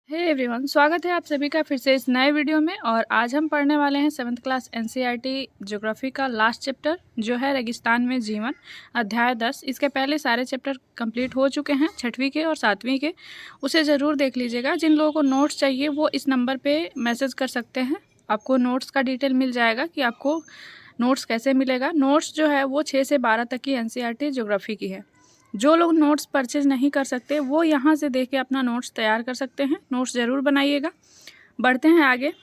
Hey everyone, स्वागत है आप सभी का फिर से इस नए वीडियो में। और आज हम पढ़ने वाले हैं 7th क्लास एनसीईआरटी ज्योग्राफी का लास्ट चैप्टर जो है रेगिस्तान में जीवन, अध्याय 10। इसके पहले सारे चैप्टर कंप्लीट हो चुके हैं, 6वीं के और 7वीं के। उसे ज़रूर देख लीजिएगा। जिन लोगों को नोट्स चाहिए वो इस नंबर पर मैसेज कर सकते हैं, आपको नोट्स का डिटेल मिल जाएगा कि आपको नोट्स कैसे मिलेगा। नोट्स जो है वो 6 से 12 तक की एनसीईआरटी ज्योग्राफी की है। जो लोग नोट्स परचेज नहीं कर सकते वो यहाँ से देख के अपना नोट्स तैयार कर सकते हैं। नोट्स ज़रूर बनाइएगा। बढ़ते हैं आगे।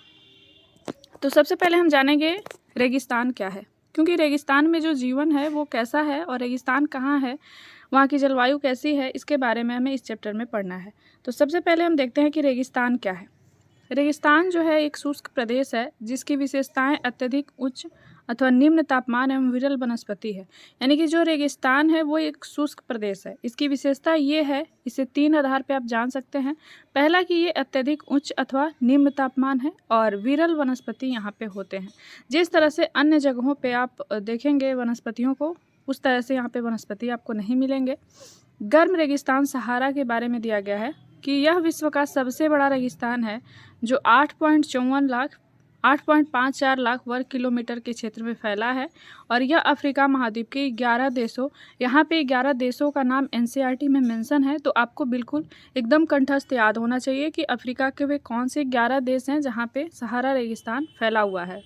तो सबसे पहले हम जानेंगे रेगिस्तान क्या है, क्योंकि रेगिस्तान में जो जीवन है वो कैसा है और रेगिस्तान कहाँ है, वहाँ की जलवायु कैसी है, इसके बारे में हमें इस चैप्टर में पढ़ना है। तो सबसे पहले हम देखते हैं कि रेगिस्तान क्या है। रेगिस्तान जो है एक शुष्क प्रदेश है जिसकी विशेषताएं अत्यधिक उच्च अथवा निम्न तापमान एवं विरल वनस्पति है। यानी कि जो रेगिस्तान है वो एक शुष्क प्रदेश है। इसकी विशेषता ये है, इसे 3 आधार पे आप जान सकते हैं। पहला कि ये अत्यधिक उच्च अथवा निम्न तापमान है और विरल वनस्पति यहाँ पे होते हैं। जिस तरह से अन्य जगहों पे आप देखेंगे वनस्पतियों को, उस तरह से यहाँ पे वनस्पति आपको नहीं मिलेंगे। गर्म रेगिस्तान सहारा के बारे में दिया गया है कि यह विश्व का सबसे बड़ा रेगिस्तान है जो 8.54 लाख वर्ग किलोमीटर के क्षेत्र में फैला है। और यह अफ्रीका महाद्वीप के 11 देशों, यहाँ पे 11 देशों का नाम एनसीईआरटी में मेंशन है। तो आपको बिल्कुल एकदम कंठस्थ याद होना चाहिए कि अफ्रीका के वे कौन से 11 देश हैं जहाँ पे सहारा रेगिस्तान फैला हुआ है।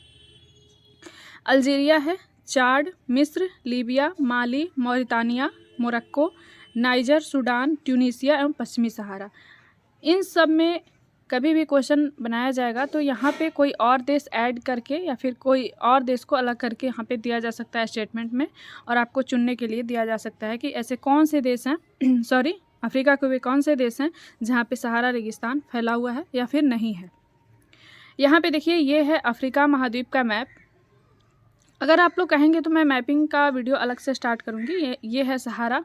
अल्जीरिया है, चाड, मिस्र, Libya, Mali, Mauritania, Morocco, Niger, Sudan, Tunisia एवं पश्चिमी सहारा। इन सब में कभी भी क्वेश्चन बनाया जाएगा तो यहाँ पे कोई और देश ऐड करके या फिर कोई और देश को अलग करके यहाँ पे दिया जा सकता है स्टेटमेंट में, और आपको चुनने के लिए दिया जा सकता है कि ऐसे कौन से देश हैं सॉरी अफ्रीका के वे कौन से देश हैं जहाँ पे सहारा रेगिस्तान फैला हुआ है या फिर नहीं है। यहाँ पे देखिए, ये है अफ्रीका महाद्वीप का मैप। अगर आप लोग कहेंगे तो मैं मैपिंग का वीडियो अलग से स्टार्ट करूँगी। ये है सहारा,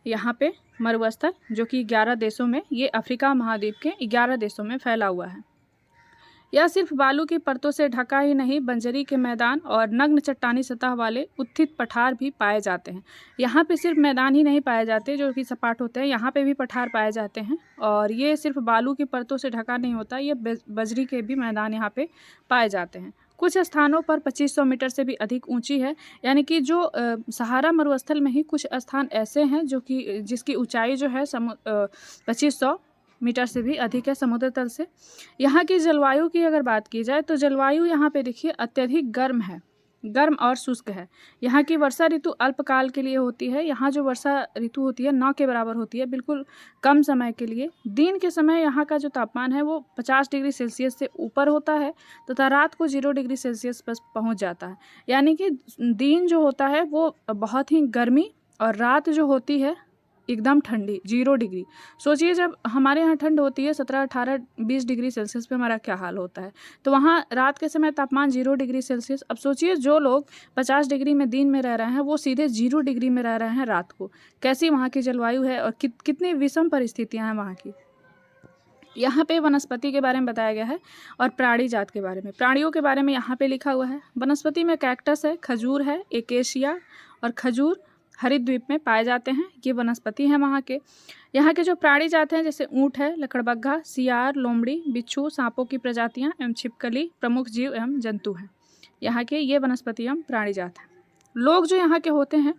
यहाँ पे मरुस्थल जो कि 11 देशों में, ये अफ्रीका महाद्वीप के 11 देशों में फैला हुआ है। यह सिर्फ बालू की परतों से ढका ही नहीं, बंजरी के मैदान और नग्न चट्टानी सतह वाले उत्थित पठार भी पाए जाते हैं। यहाँ पे सिर्फ मैदान ही नहीं पाए जाते जो कि सपाट होते हैं, यहाँ पे भी पठार पाए जाते हैं। और ये सिर्फ बालू की परतों से ढका नहीं होता, ये बजरी के भी मैदान यहाँ पे पाए जाते हैं। कुछ स्थानों पर 2500 मीटर से भी अधिक ऊंची है। यानी कि जो सहारा मरुस्थल में ही कुछ स्थान ऐसे हैं जो कि जिसकी ऊंचाई जो है 2500 मीटर से भी अधिक है समुद्र तल से। यहाँ की जलवायु की अगर बात की जाए तो जलवायु यहाँ पे देखिए अत्यधिक गर्म है, गर्म और शुष्क है। यहाँ की वर्षा ऋतु अल्पकाल के लिए होती है। यहाँ जो वर्षा ऋतु होती है 9 के बराबर होती है, बिल्कुल कम समय के लिए। दिन के समय यहाँ का जो तापमान है वो 50 डिग्री सेल्सियस से ऊपर होता है तथा रात को 0 डिग्री सेल्सियस पर पहुँच जाता है। यानी कि दिन जो होता है वो बहुत ही गर्मी और रात जो होती है एकदम ठंडी 0 डिग्री। सोचिए जब हमारे यहाँ ठंड होती है 17, 18, 20 डिग्री सेल्सियस पे हमारा क्या हाल होता है, तो वहाँ रात के समय तापमान 0 डिग्री सेल्सियस। अब सोचिए जो लोग 50 डिग्री में दिन में रह रहे हैं वो सीधे 0 डिग्री में रह रहे हैं रात को। कैसी वहाँ की जलवायु है और कितनी विषम परिस्थितियाँ हैं वहाँ की। यहाँ पे वनस्पति के बारे में बताया गया है और प्राणी जात के बारे में, प्राणियों के बारे में यहाँ पे लिखा हुआ है। वनस्पति में कैक्टस है, खजूर है, एकेशिया और खजूर हरित द्वीप में पाए जाते हैं। ये वनस्पति हैं वहाँ के। यहाँ के जो प्राणी जाते हैं जैसे ऊँट है, लकड़बग्घा, सियार, लोमड़ी, बिच्छू, सांपों की प्रजातियाँ एवं छिपकली प्रमुख जीव एवं जंतु हैं। यहाँ के ये वनस्पति एवं प्राणी जात हैं। लोग जो यहाँ के होते हैं,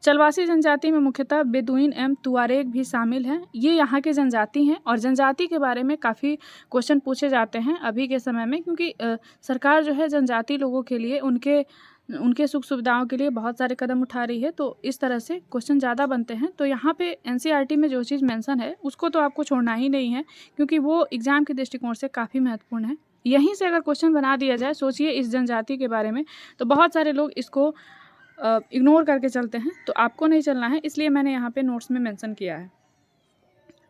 चलवासी जनजाति में मुख्यतः बेदुइन एवं तुआरेग भी शामिल हैं। ये यहाँ के जनजाति हैं और जनजाति के बारे में काफ़ी क्वेश्चन पूछे जाते हैं अभी के समय में, क्योंकि सरकार जो है जनजाति लोगों के लिए उनके सुख सुविधाओं के लिए बहुत सारे कदम उठा रही है। तो इस तरह से क्वेश्चन ज़्यादा बनते हैं। तो यहाँ पे एनसीईआरटी में जो चीज़ मेंशन है उसको तो आपको छोड़ना ही नहीं है, क्योंकि वो एग्ज़ाम के दृष्टिकोण से काफ़ी महत्वपूर्ण है। यहीं से अगर क्वेश्चन बना दिया जाए, सोचिए इस जनजाति के बारे में, तो बहुत सारे लोग इसको इग्नोर करके चलते हैं। तो आपको नहीं चलना है, इसलिए मैंने यहाँ पे नोट्स में मेंशन किया है।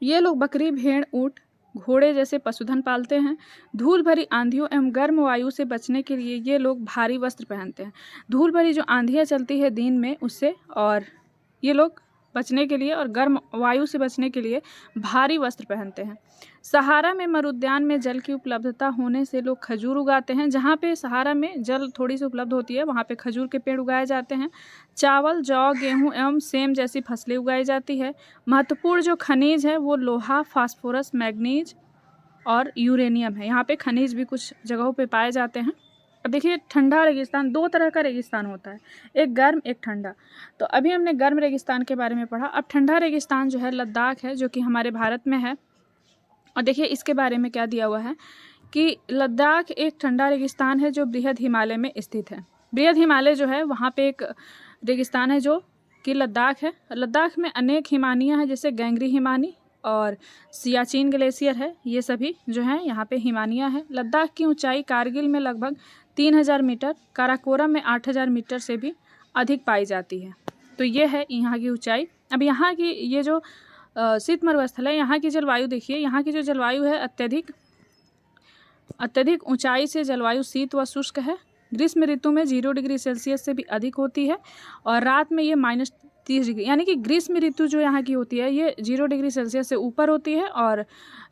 ये लोग बकरी, भेड़, ऊँट, घोड़े जैसे पशुधन पालते हैं। धूल भरी आंधियों एवं गर्म वायु से बचने के लिए ये लोग भारी वस्त्र पहनते हैं। धूल भरी जो आंधियाँ चलती है दिन में उससे, और ये लोग बचने के लिए और गर्म वायु से बचने के लिए भारी वस्त्र पहनते हैं। सहारा में मरुद्यान में जल की उपलब्धता होने से लोग खजूर उगाते हैं। जहाँ पे सहारा में जल थोड़ी सी उपलब्ध होती है वहाँ पे खजूर के पेड़ उगाए जाते हैं। चावल, जौ, गेहूं एवं सेम जैसी फसलें उगाई जाती है। महत्वपूर्ण जो खनिज है वो लोहा, फास्फोरस, मैग्नीज और यूरेनियम है। यहाँ पे खनिज भी कुछ जगहों पे पाए जाते हैं। अब देखिए ठंडा रेगिस्तान, दो तरह का रेगिस्तान होता है, एक गर्म एक ठंडा। तो अभी हमने गर्म रेगिस्तान के बारे में पढ़ा। अब ठंडा रेगिस्तान जो है लद्दाख है, जो कि हमारे भारत में है। और देखिए इसके बारे में क्या दिया हुआ है कि लद्दाख एक ठंडा रेगिस्तान है जो बृहद हिमालय में स्थित है। बृहद हिमालय जो है वहाँ पे एक रेगिस्तान है जो कि लद्दाख है। लद्दाख में अनेक हिमानियाँ हैं, जैसे गैंगरी हिमानी और सियाचिन ग्लेशियर है, ये सभी जो हैं यहाँ पे हिमानियाँ हैं। लद्दाख की ऊंचाई कारगिल में लगभग 3000 मीटर, काराकोरम में 8000 मीटर से भी अधिक पाई जाती है। तो ये है यहाँ की ऊंचाई। अब यहाँ की ये जो शीत मरुस्थल है, यहाँ की जलवायु देखिए, यहाँ की जो जलवायु है अत्यधिक ऊंचाई से जलवायु शीत व शुष्क है। ग्रीष्म ऋतु में 0 डिग्री सेल्सियस से भी अधिक होती है और रात में ये -30 डिग्री, यानी कि ग्रीष्म ऋतु जो यहाँ की होती है ये 0 डिग्री सेल्सियस से ऊपर होती है और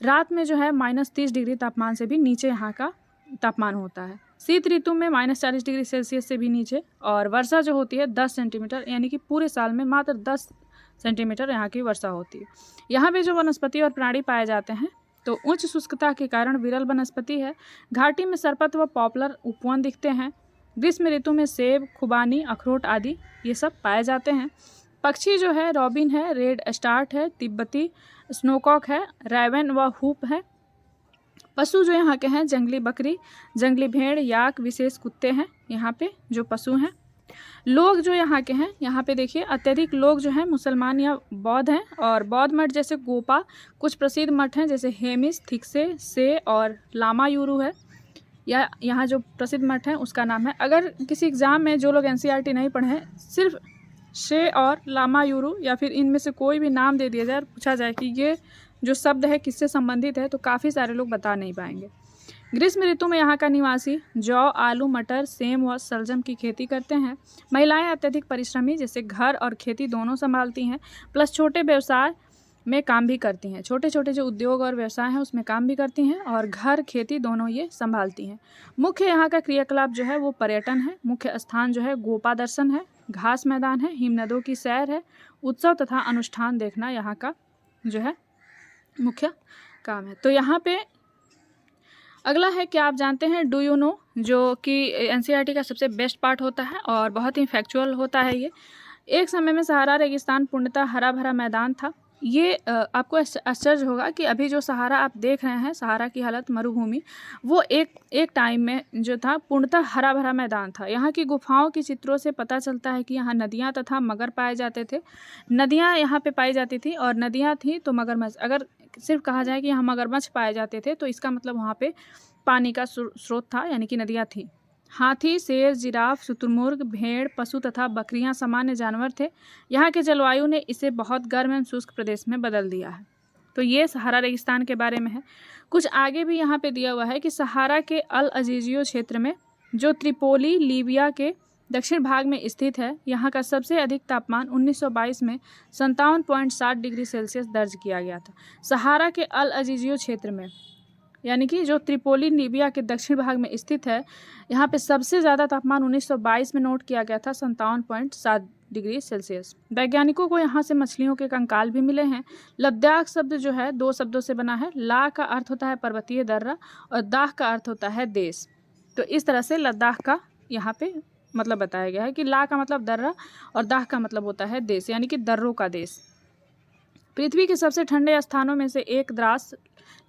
रात में जो है -30 डिग्री तापमान से भी नीचे यहाँ का तापमान होता है। शीत ऋतु में -40 डिग्री सेल्सियस से भी नीचे, और वर्षा जो होती है 10 सेंटीमीटर, यानी कि पूरे साल में मात्र 10 सेंटीमीटर यहाँ की वर्षा होती है। यहाँ पे जो वनस्पति और प्राणी पाए जाते हैं तो उच्च शुष्कता के कारण विरल वनस्पति है। घाटी में सरपत व पॉपुलर उपवन दिखते हैं। ग्रीष्म ऋतु में सेब, खुबानी, अखरोट आदि ये सब पाए जाते हैं। पक्षी जो है रॉबिन है, रेड स्टार्ट है, तिब्बती स्नोकॉक है, रैवन व हुप है। पशु जो यहाँ के हैं जंगली बकरी, जंगली भेड़, याक, विशेष कुत्ते हैं यहाँ पे जो पशु हैं। लोग जो यहाँ के हैं, यहाँ पे देखिए अत्यधिक लोग जो हैं मुसलमान या बौद्ध हैं, और बौद्ध मठ जैसे गोपा, कुछ प्रसिद्ध मठ हैं जैसे हेमिस, थिक्से, से और लामा यूरू है, या यहाँ जो प्रसिद्ध मठ है उसका नाम है। अगर किसी एग्ज़ाम में जो लोग NCERT नहीं पढ़े हैं, सिर्फ शे और लामा यूरू या फिर इनमें से कोई भी नाम दे दिया जाए और पूछा जाए कि ये जो शब्द है किससे संबंधित है, तो काफ़ी सारे लोग बता नहीं पाएंगे। ग्रीष्म ऋतु में यहाँ का निवासी जौ, आलू, मटर, सेम व सलजम की खेती करते हैं। महिलाएं अत्यधिक परिश्रमी, जैसे घर और खेती दोनों संभालती हैं, प्लस छोटे व्यवसाय में काम भी करती हैं। छोटे छोटे जो उद्योग और व्यवसाय हैं उसमें काम भी करती हैं और घर खेती दोनों ये संभालती हैं। मुख्य यहाँ का क्रियाकलाप जो है वो पर्यटन है। मुख्य स्थान जो है गोपा दर्शन है, घास मैदान है, हिमनदों की सैर है, उत्सव तथा अनुष्ठान देखना यहाँ का जो है मुख्य काम है। तो यहाँ पे अगला है, क्या आप जानते हैं डू यू नो, जो कि NCERT का सबसे बेस्ट पार्ट होता है और बहुत ही फैक्चुअल होता है ये। एक समय में सहारा रेगिस्तान पूर्णतः हरा भरा मैदान था। ये आपको आश्चर्य होगा कि अभी जो सहारा आप देख रहे हैं, सहारा की हालत मरुभूमि, वो एक टाइम में जो था पूर्णतः हरा भरा मैदान था। यहाँ की गुफाओं के चित्रों से पता चलता है कि यहाँ नदियाँ तथा मगर पाए जाते थे। नदियाँ यहाँ पे पाई जाती थी और नदियाँ थी तो मगरमच्छ, अगर सिर्फ कहा जाए कि यहाँ मगरमच्छ पाए जाते थे तो इसका मतलब वहाँ पे पानी का स्रोत था, यानी कि नदियाँ थी। हाथी, शेर, जिराफ, शुतुरमुर्ग, भेड़, पशु तथा बकरियां सामान्य जानवर थे। यहाँ के जलवायु ने इसे बहुत गर्म एवं शुष्क प्रदेश में बदल दिया है। तो ये सहारा रेगिस्तान के बारे में है। कुछ आगे भी यहाँ पे दिया हुआ है कि सहारा के अल अजीजियो क्षेत्र में, जो त्रिपोली लीबिया के दक्षिण भाग में स्थित है, यहाँ का सबसे अधिक तापमान 1922 में 57.7 डिग्री सेल्सियस दर्ज किया गया था। सहारा के अल अजीजियो क्षेत्र में, यानी कि जो त्रिपोली लीबिया के दक्षिण भाग में स्थित है, यहाँ पे सबसे ज़्यादा तापमान 1922 में नोट किया गया था, 57.7 डिग्री सेल्सियस। वैज्ञानिकों को यहाँ से मछलियों के कंकाल भी मिले हैं। लद्दाख शब्द जो है 2 शब्दों से बना है। ला का अर्थ होता है पर्वतीय दर्रा और दाह का अर्थ होता है देश। तो इस तरह से लद्दाख का यहाँ पे मतलब बताया गया है कि ला का मतलब दर्रा और दाह का मतलब होता है देश, यानी कि दर्रों का देश। पृथ्वी के सबसे ठंडे स्थानों में से एक द्रास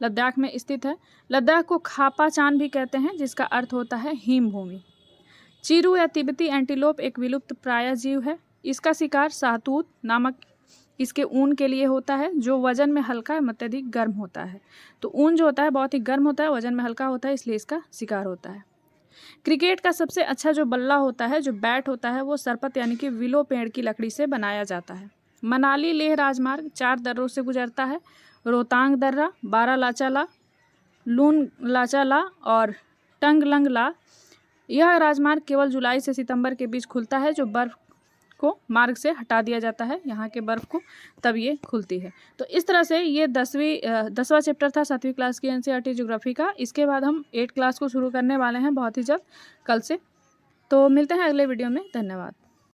लद्दाख में स्थित है। लद्दाख को खापा चांद भी कहते हैं, जिसका अर्थ होता है हिम भूमि। चीरू या तिब्बती एंटीलोप एक विलुप्त प्राय जीव है। इसका शिकार शाहतूत नामक इसके ऊन के लिए होता है, जो वजन में हल्का एवं अत्यधिक गर्म होता है। तो ऊन जो होता है बहुत ही गर्म होता है, वजन में हल्का होता है, इसलिए इसका शिकार होता है। क्रिकेट का सबसे अच्छा जो बल्ला होता है, जो बैट होता है, वो सरपत यानी कि विलो पेड़ की लकड़ी से बनाया जाता है। मनाली लेह राजमार्ग 4 दर्रों से गुजरता है। रोहतांग दर्रा, बारा लाचाला, लून लाचाला और टंगलंगला। यह राजमार्ग केवल जुलाई से सितंबर के बीच खुलता है, जो बर्फ़ को मार्ग से हटा दिया जाता है, यहाँ के बर्फ़ को, तब ये खुलती है। तो इस तरह से ये 10वां चैप्टर था 7वीं क्लास की NCERT ज्योग्राफी का। इसके बाद हम 8 क्लास को शुरू करने वाले हैं बहुत ही जल्द, कल से। तो मिलते हैं अगले वीडियो में। धन्यवाद।